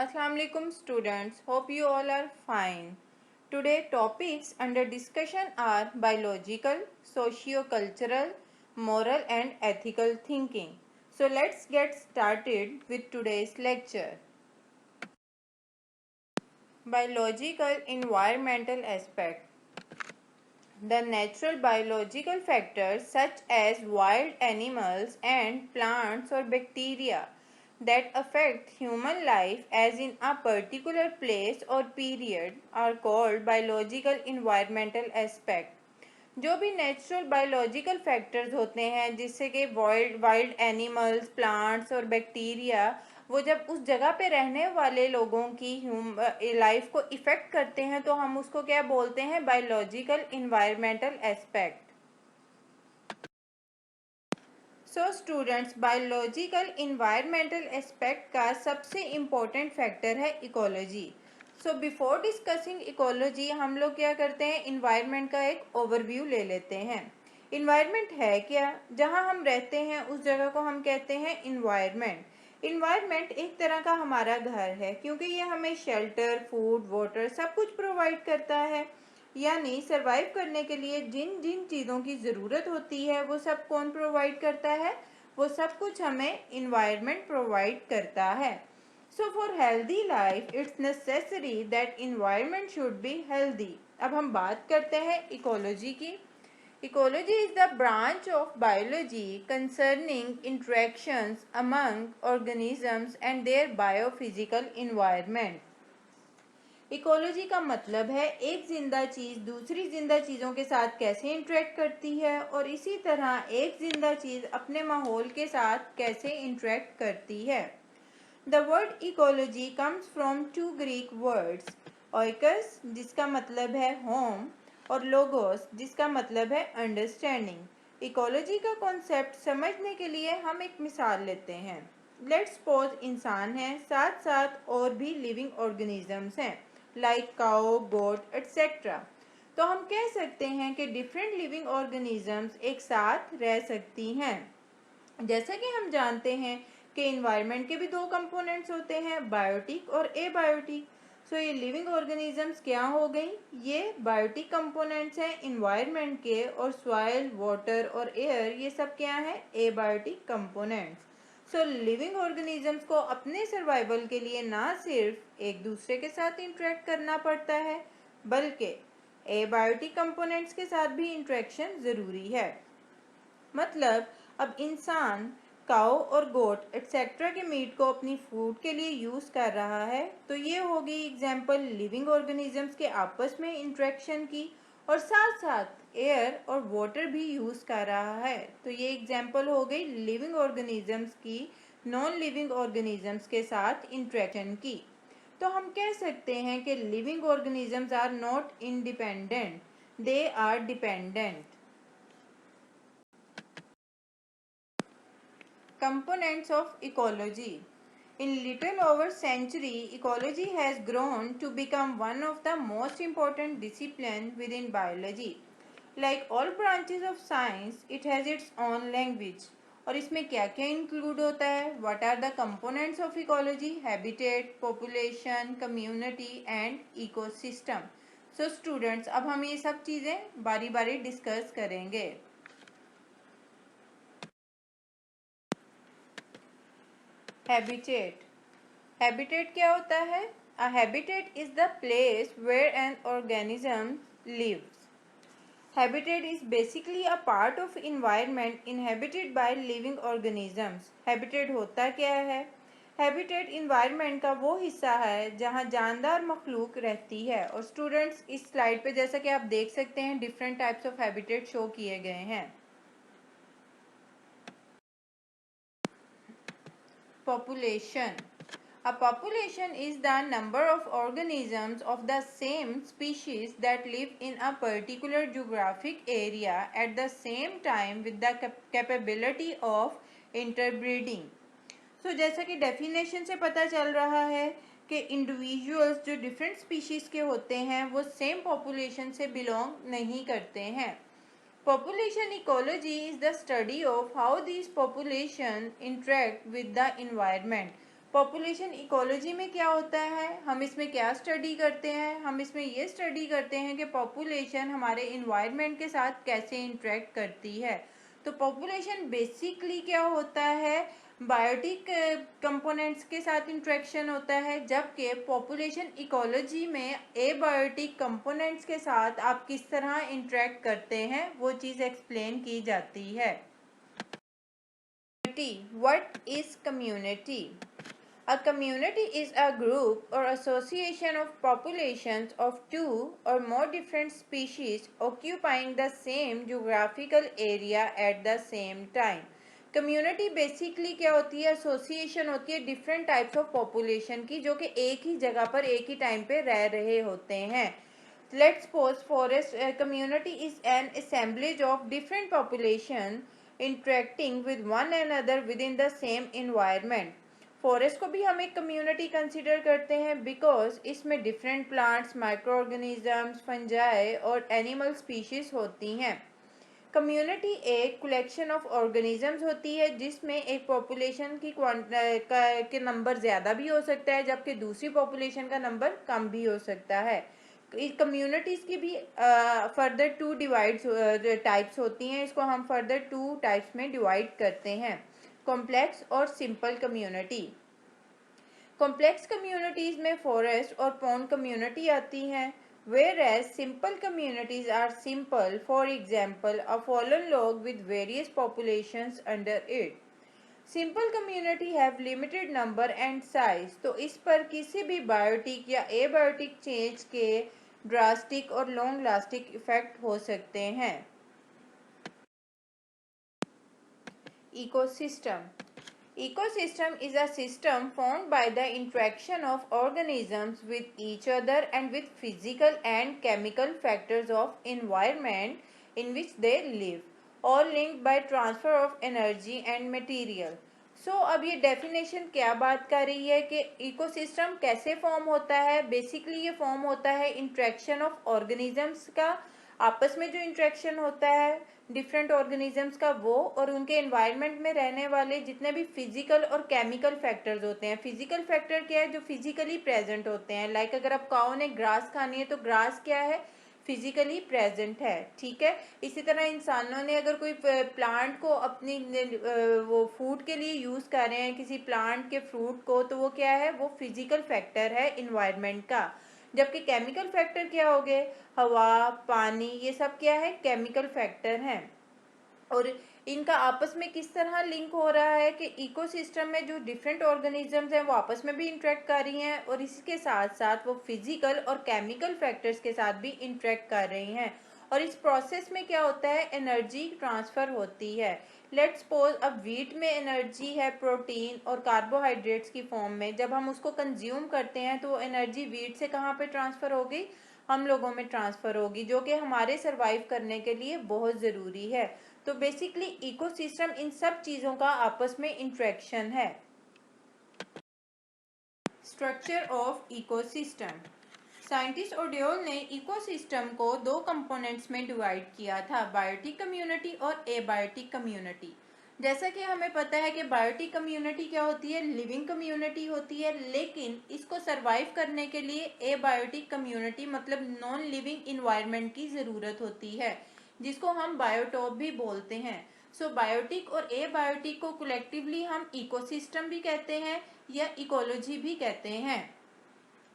Assalamu alaikum students. Hope you all are fine. Today topics under discussion are biological, socio-cultural, moral and ethical thinking. So let's get started with today's lecture. Biological environmental aspect. The natural biological factors such as wild animals and plants or bacteria that affect human life as in a particular place or period are called biological environmental aspect. जो भी natural biological factors होते हैं जिससे कि wild wild animals plants और bacteria वो जब उस जगह पे रहने वाले लोगों की लाइफ को इफ़ेक्ट करते हैं तो हम उसको क्या बोलते हैं biological environmental aspect. So students biological environmental aspect का सबसे इम्पोर्टेंट फैक्टर है ecology. So before discussing ecology हम लोग क्या करते हैं इन्वायरमेंट का एक ओवरव्यू ले लेते हैं. इन्वायरमेंट है क्या? जहाँ हम रहते हैं उस जगह को हम कहते हैं इन्वायरमेंट. इन्वायरमेंट एक तरह का हमारा घर है क्योंकि ये हमें शेल्टर फूड वाटर सब कुछ प्रोवाइड करता है. यानी सरवाइव करने के लिए जिन जिन चीज़ों की ज़रूरत होती है वो सब कौन प्रोवाइड करता है? वो सब कुछ हमें इन्वायरमेंट प्रोवाइड करता है. So for healthy life, it's necessary that environment should be healthy. अब हम बात करते हैं इकोलॉजी की. Ecology is the branch of biology concerning interactions among organisms and their biophysical environment. Ecology का मतलब है एक जिंदा चीज़ दूसरी जिंदा चीज़ों के साथ कैसे इंटरेक्ट करती है और इसी तरह एक जिंदा चीज़ अपने माहौल के साथ कैसे इंटरेक्ट करती है. The word ecology comes from two Greek words, oikos जिसका मतलब है होम और logos जिसका मतलब है अंडरस्टैंडिंग. इकोलॉजी का कॉन्सेप्ट समझने के लिए हम एक मिसाल लेते हैं. लेट्स सपोज इंसान है साथ साथ और भी लिविंग ऑर्गेनिजम्स हैं लाइक काओ गोट एट्सेट्रा. तो हम कह सकते हैं कि डिफरेंट लिविंग ऑर्गेनिजम्स एक साथ रह सकती हैं. जैसा कि हम जानते हैं कि इन्वायरमेंट के भी दो कंपोनेंट्स होते हैं बायोटिक और एबायोटिक. सो ये लिविंग ऑर्गेनिजम्स क्या हो गई? ये बायोटिक कंपोनेंट्स हैं इन्वायरमेंट के और सॉइल वाटर और एयर ये सब क्या है एबायोटिक कंपोनेंट्स. सो लिविंग ऑर्गेनिजम्स को अपने सर्वाइवल के लिए ना सिर्फ एक दूसरे के साथ इंटरेक्ट करना पड़ता है बल्कि एबायोटिक कंपोनेंट्स के साथ भी इंटरेक्शन ज़रूरी है. मतलब अब इंसान काऊ और गोट एक्सेट्रा के मीट को अपनी फूड के लिए यूज़ कर रहा है तो ये हो गई एग्जाम्पल लिविंग ऑर्गेनिजम्स के आपस में इंटरेक्शन की और साथ साथ एयर और वाटर भी यूज़ कर रहा है तो ये एग्जाम्पल हो गई लिविंग ऑर्गेनिजम्स की नॉन लिविंग ऑर्गेनिजम्स के साथ इंटरेक्शन की. तो हम कह सकते हैं कि living organisms are not independent, they are dependent. Components of ecology. In little over century, ecology has grown to become one of the most important disciplines within biology. Like all branches of science, it has its own language. और इसमें क्या क्या include होता है? What are the components of ecology? Habitat, population, community and ecosystem. So students, अब हम ये सब चीज़ें बारी बारी डिस्कस करेंगे. हैबिटेट. हैबिटेट क्या होता है? A habitat is the place where an organism lives. Habitat is basically a part of environment inhabited by living organisms. Habitat होता क्या है? हैबिटेट इन्वायरमेंट का वो हिस्सा है जहाँ जानदार मखलूक रहती है. और स्टूडेंट्स इस स्लाइड पे जैसा कि आप देख सकते हैं different types of habitat show किए गए हैं. Population. A population is the number of organisms of the same species that live in a particular geographic area at the same time with the capability of interbreeding. So जैसा कि definition से पता चल रहा है कि इंडिविजुअल्स जो different species के होते हैं वो सेम पॉपुलेशन से बिलोंग नहीं करते हैं. Population ecology is the study of how these populations interact with the environment. Population ecology में क्या होता है, हम इसमें क्या स्टडी करते हैं, हम इसमें ये स्टडी करते हैं कि पॉपुलेशन हमारे इन्वायरमेंट के साथ कैसे इंटरेक्ट करती है। तो पॉपुलेशन बेसिकली क्या होता है, बायोटिक कंपोनेंट्स के साथ इंटरेक्शन होता है, जबकि पॉपुलेशन इकोलॉजी में एबायोटिक कंपोनेंट्स के साथ आप किस तरह इंटरेक्ट करते हैं वो चीज़ एक्सप्लेन की जाती है। What is community? A community is a group or association of populations of two or more different species occupying the same geographical area at the same time. Community basically क्या होती है, association होती है different types of population की, जो कि एक ही जगह पर एक ही टाइम पे रह रहे होते हैं। Let's suppose forest community is an assemblage of different population interacting with one another within the same environment. Forest को भी हम एक कम्युनिटी कंसिडर करते हैं बिकॉज इसमें different plants, micro organisms, fungi और एनिमल स्पीशीज होती हैं। कम्युनिटी एक कलेक्शन ऑफ ऑर्गेनिजम्स होती है जिसमें एक पॉपुलेशन की के नंबर ज़्यादा भी हो सकता है, जबकि दूसरी पॉपुलेशन का नंबर कम भी हो सकता है। कम्युनिटीज़ की भी फर्दर टू डिवाइड्स टाइप्स होती हैं, इसको हम फर्दर टू टाइप्स में डिवाइड करते हैं, कॉम्प्लेक्स और सिंपल कम्युनिटी। कॉम्प्लेक्स कम्युनिटीज़ में फॉरेस्ट और पॉन्ड कम्युनिटी आती हैं, whereas simple communities are simple, for example a fallen log with various populations under it. Simple community have limited number and size, तो इस पर किसी भी बायोटिक या एबायोटिक चेंज के ड्रास्टिक और लॉन्ग लास्टिक इफेक्ट हो सकते हैं। Ecosystem. Ecosystem is a system formed by the interaction of organisms with each other and with physical and chemical factors of environment in which they live, all linked by transfer of energy and material. अब ये definition क्या बात कर रही है कि ecosystem कैसे form होता है। बेसिकली ये फॉर्म होता है इंट्रैक्शन ऑफ ऑर्गेनिजम्स का, आपस में जो इंट्रैक्शन होता है डिफरेंट ऑर्गेनिजम्स का, वो और उनके एनवायरनमेंट में रहने वाले जितने भी फिजिकल और केमिकल फैक्टर्स होते हैं। फिजिकल फैक्टर क्या है, जो फिजिकली प्रेजेंट होते हैं, लाइक अगर आप काऊ ने ग्रास खानी है तो ग्रास क्या है, फिजिकली प्रेजेंट है, ठीक है। इसी तरह इंसानों ने अगर कोई प्लांट को अपनी वो फूड के लिए यूज़ कर रहे हैं, किसी प्लांट के फ्रूट को, तो वो क्या है, वो फिजिकल फैक्टर है इन्वायरमेंट का। जबकि केमिकल फैक्टर क्या हो गए, हवा, पानी, ये सब क्या है, केमिकल फैक्टर हैं। और इनका आपस में किस तरह लिंक हो रहा है कि इकोसिस्टम में जो डिफरेंट ऑर्गेनिजम्स हैं वो आपस में भी इंटरेक्ट कर रही हैं और इसके साथ साथ वो फिजिकल और केमिकल फैक्टर्स के साथ भी इंटरेक्ट कर रही हैं। और इस प्रोसेस में क्या होता है, एनर्जी ट्रांसफ़र होती है। लेट्स सपोज अब वीट में एनर्जी है प्रोटीन और कार्बोहाइड्रेट्स की फॉर्म में, जब हम उसको कंज्यूम करते हैं तो वो एनर्जी वीट से कहाँ पे ट्रांसफ़र होगी, हम लोगों में ट्रांसफ़र होगी, जो कि हमारे सर्वाइव करने के लिए बहुत ज़रूरी है। तो बेसिकली इकोसिस्टम इन सब चीज़ों का आपस में इंट्रैक्शन है। Structure of ecosystem. साइंटिस्ट ओडियोल ने इकोसिस्टम को दो कंपोनेंट्स में डिवाइड किया था, बायोटिक कम्युनिटी और एबायोटिक कम्युनिटी। जैसा कि हमें पता है कि बायोटिक कम्युनिटी क्या होती है, लिविंग कम्युनिटी होती है, लेकिन इसको सरवाइव करने के लिए एबायोटिक कम्युनिटी मतलब नॉन लिविंग इन्वायरमेंट की ज़रूरत होती है, जिसको हम बायोटॉप भी बोलते हैं। बायोटिक और एबायोटिक को कलेक्टिवली हम इकोसिस्टम भी कहते हैं या इकोलॉजी भी कहते हैं।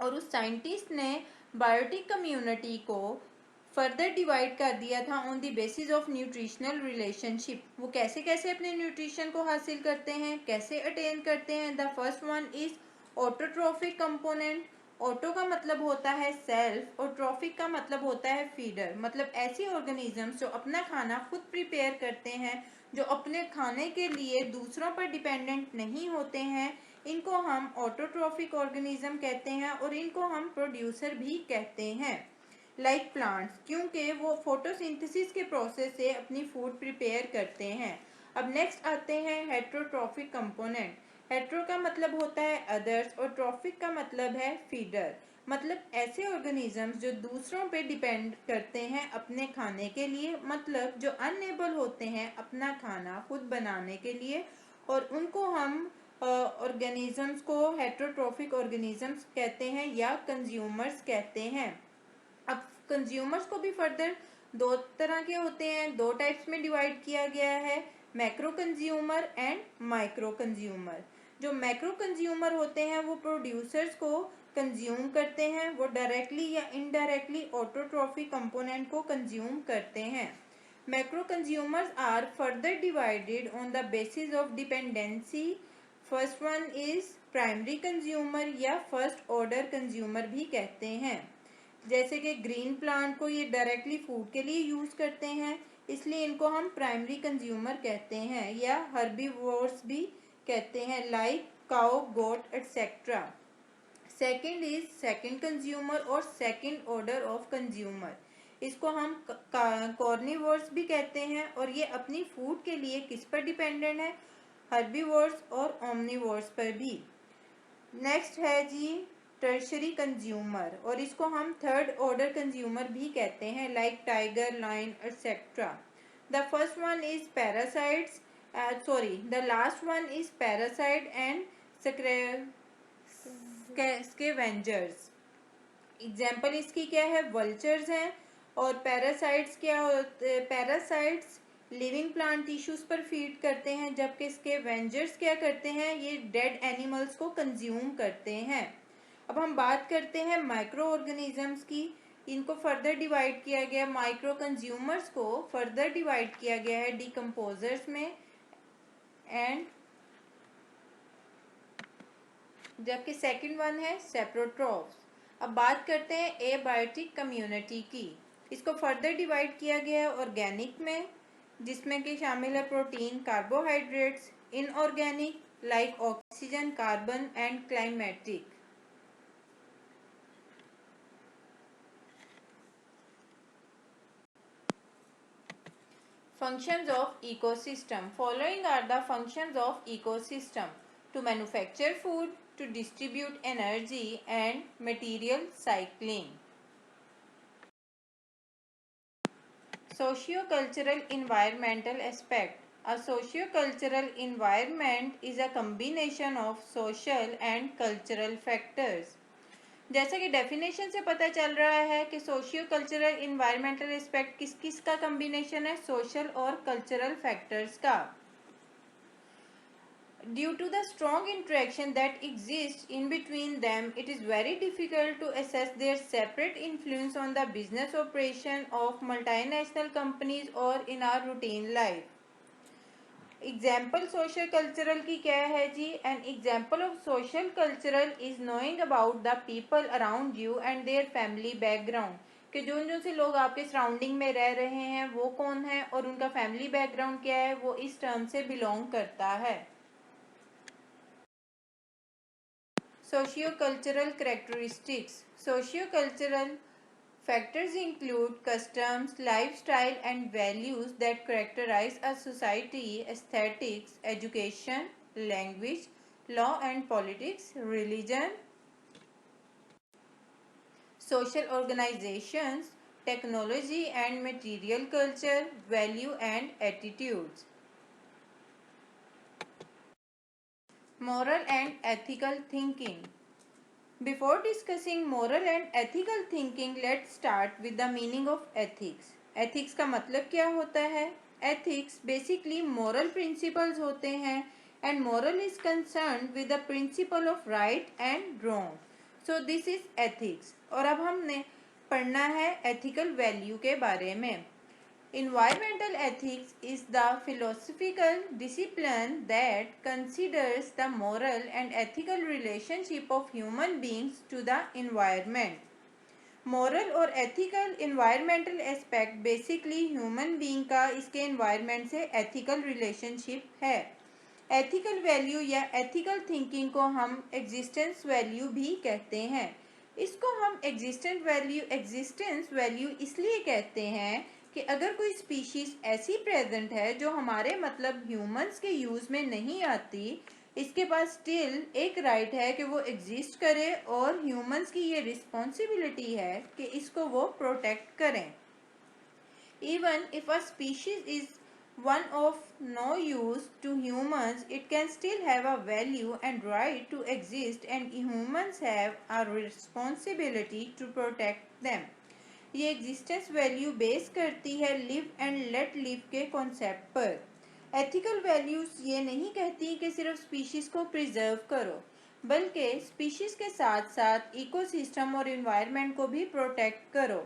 और उस साइंटिस्ट ने बायोटिक कम्युनिटी को फर्दर डिवाइड कर दिया था on the basis of nutritional relationship. वो कैसे कैसे अपने न्यूट्रिशन को हासिल करते हैं, कैसे अटेन करते हैं। The first one is autotrophic component. Auto का मतलब होता है सेल्फ और ट्रॉफिक का मतलब होता है फीडर, मतलब ऐसी ऑर्गेनिजम्स जो अपना खाना खुद प्रिपेयर करते हैं, जो अपने खाने के लिए दूसरों पर डिपेंडेंट नहीं होते हैं, इनको हम ऑटोट्रॉफिक ऑर्गेनिज्म कहते हैं और इनको हम प्रोड्यूसर भी कहते हैं, लाइक प्लांट्स, क्योंकि वो फोटोसिंथेसिस के प्रोसेस से अपनी फूड प्रिपेयर करते हैं। अब नेक्स्ट आते हैं हेट्रोट्रॉफिक कंपोनेंट। हेट्रो का मतलब होता है अदर्स और ट्रॉफिक का मतलब है फीडर, मतलब ऐसे ऑर्गेनिजम्स जो दूसरों पे डिपेंड करते हैं अपने खाने के लिए, मतलब जो अनएबल होते हैं अपना खाना खुद बनाने के लिए, और उनको हम ऑर्गेनिजम्स को हेट्रोट्रोफिक ऑर्गेनिजम्स कहते हैं या कंज्यूमर्स कहते हैं। अब कंज्यूमर्स को भी फर्दर दो तरह के होते हैं, दो टाइप्स में डिवाइड किया गया है, macro consumer and micro consumer. जो मैक्रो कंज्यूमर होते हैं वो प्रोड्यूसर्स को कंज्यूम करते हैं, वो डायरेक्टली या इनडायरेक्टली ऑटोट्रॉफिक कंपोनेंट को कंज्यूम करते हैं। Macro consumers are further divided on the basis of dependency. First one is primary consumer या फर्स्ट ऑर्डर कंज्यूमर भी कहते हैं। जैसे कि ग्रीन प्लांट को ये डायरेक्टली फूड के लिए यूज करते हैं, इसलिए इनको हम प्राइमरी कंज्यूमर कहते हैं, या हर्बीवोर्स भी कहते हैं, like cow, goat etcetera. Second is second consumer और सेकंड ऑर्डर ऑफ कंज्यूमर। इसको हम कॉर्निवोर्स भी कहते हैं, और ये अपनी फूड के लिए किस पर डिपेंडेंट है, हर्बीवोर्स और ओमनिवोर्स पर भी। नेक्स्ट है जी टर्शरी कंज्यूमर, और इसको हम थर्ड ऑर्डर कंज्यूमर भी कहते हैं, like tiger, lion etcetera. The first one is parasites, the last one is parasite and scavengers. Example इसकी क्या है, वल्चर्स हैं। और पैरासाइट्स क्या होते हैं, पैरासाइट्स लिविंग प्लांट टिश्यूज पर फीड करते हैं, जबकि स्कैवेंजर्स क्या करते हैं, ये डेड एनिमल्स को कंज्यूम करते हैं। अब हम बात करते हैं माइक्रो ऑर्गेनिजम्स की। इनको फर्दर डिवाइड किया गया, माइक्रो कंज्यूमर्स को फर्दर डिवाइड किया गया है डिकम्पोजर्स में एंड, जबकि सेकंड वन है सेप्रोट्रॉफ्स। अब बात करते हैं एबायोटिक कम्युनिटी की। इसको फर्दर डिवाइड किया गया है ऑर्गेनिक में, जिसमें कि शामिल है protein, carbohydrates, inorganic like oxygen, carbon and climatic. Functions of ecosystem. Following are the functions of ecosystem: to manufacture food, to distribute energy, and material cycling. Socio-cultural environmental aspect. A socio-cultural environment is a combination of social and cultural factors. जैसा कि definition से पता चल रहा है कि socio cultural environmental aspect किस किस का कम्बिनेशन है, सोशल और कल्चरल फैक्टर्स का। Due to the strong interaction that exist in between them, it is very difficult to assess their separate influence on the business operation of multinational companies और in our routine life. Example social cultural की क्या है जी, an example of social cultural is knowing about the people around you and their family background, कि जो से लोग आपके सराउंडिंग में रह रहे हैं वो कौन है और उनका फैमिली बैकग्राउंड क्या है, वो इस टर्म से बिलोंग करता है। Socio cultural characteristics. Socio cultural factors include customs, lifestyle, and values that characterize a society: aesthetics, education, language, law and politics, religion, social organizations, technology and material culture, value and attitudes. Moral and ethical thinking. Before discussing moral and ethical thinking, let's start with the meaning of ethics. Ethics का मतलब क्या होता है? Ethics basically moral principles होते हैं, and moral is concerned with the principle of right and wrong. So this is ethics. और अब हमने पढ़ना है ethical value के बारे में। Environmental ethics is the philosophical discipline that considers the moral and ethical relationship of human beings to the environment. Moral और ethical environmental aspect basically human being का इसके environment से ethical relationship है। Ethical value या ethical thinking को हम existence value भी कहते हैं। इसको हम existence value इसलिए कहते हैं कि अगर कोई स्पीशीज ऐसी प्रेजेंट है जो हमारे मतलब ह्यूमंस के यूज में नहीं आती, इसके पास स्टिल एक राइट है कि वो एग्जिस्ट करे, और ह्यूमंस की ये रिस्पॉन्सिबिलिटी है कि इसको वो प्रोटेक्ट करें। Even if a species is one of no use to humans, it can still have a value and right to exist, and humans have a responsibility to protect them. ये existence value base करती है live and let live के concept पर। Ethical values ये नहीं कहती कि सिर्फ स्पीशीज को प्रिजर्व करो, बल्कि स्पीशीज के साथ साथ इकोसिस्टम और इन्वायरमेंट को भी प्रोटेक्ट करो।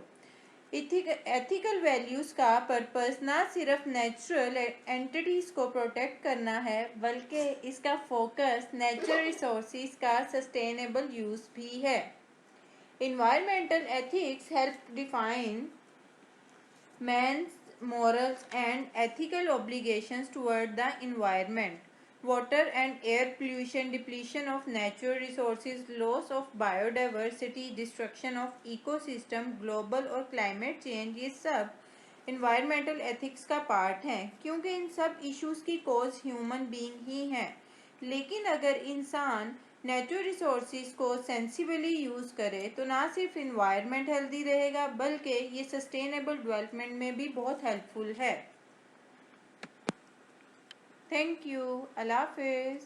एथिकल वैल्यूज का पर्पस ना सिर्फ नेचुरल एंटिटीज को प्रोटेक्ट करना है, बल्कि इसका फोकस नेचुरल रिसोर्सेज का सस्टेनेबल यूज भी है। Environmental ethics help define man's morals and ethical obligations toward the environment. Water and air pollution, depletion of natural resources, loss of biodiversity, destruction of ecosystem, global और climate change, ये सब environmental ethics का part हैं, क्योंकि इन सब issues की cause human being ही हैं। लेकिन अगर इंसान नेचुरल रिसोर्सेज को सेंसिबली यूज़ करे तो ना सिर्फ इन्वायरमेंट हेल्दी रहेगा, बल्कि ये सस्टेनेबल डेवलपमेंट में भी बहुत हेल्पफुल है। Thank you. अल्लाह हाफिज़।